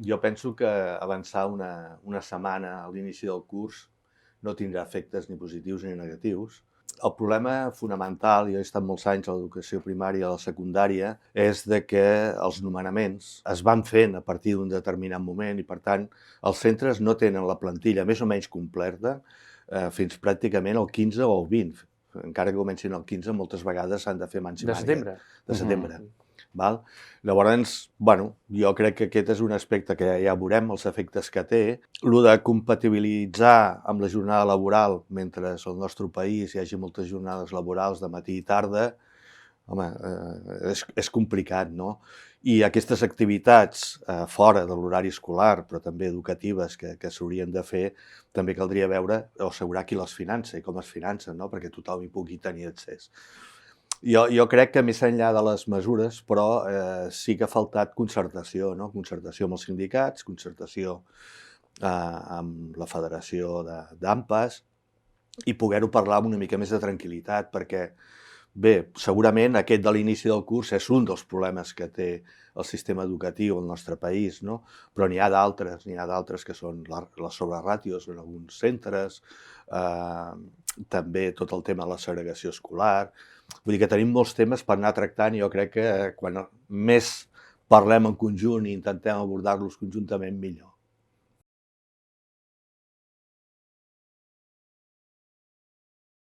Jo penso que avançar una setmana a l'inici del curs no tindrà efectes ni positius ni negatius. El problema fonamental, jo he estat molts anys a l'educació primària i a la secundària, és de que els nomenaments es van fent a partir d'un determinat moment i, per tant, els centres no tenen la plantilla més o menys completa fins pràcticament el 15 o el 20. Encara que comencin el 15, moltes vegades s'han de fer mans i De mànigues. setembre? De setembre. Val? Llavors, bueno, jo crec que aquest és un aspecte que ja veurem els efectes que té. Lo de compatibilitzar amb la jornada laboral, mentre al nostre país hi hagi moltes jornades laborals de matí i tarda, home, és complicat, no? I aquestes activitats fora de l'horari escolar, però també educatives, que s'haurien de fer, també caldria veure o assegurar qui les finança i com es financen, no? Perquè tothom hi pugui tenir accés. Jo crec que més enllà de les mesures, però sí que ha faltat concertació, no? Concertació amb els sindicats, concertació amb la federació d'AMPAs i poder-ho parlar amb una mica més de tranquil·litat, perquè bé, segurament aquest de l'inici del curs és un dels problemes que té el sistema educatiu al nostre país, no? Però n'hi ha d'altres que són les sobreràtios en alguns centres, també tot el tema de la segregació escolar. Vull dir que tenim molts temes per anar tractant i jo crec que quan més parlem en conjunt i intentem abordar-los conjuntament, millor.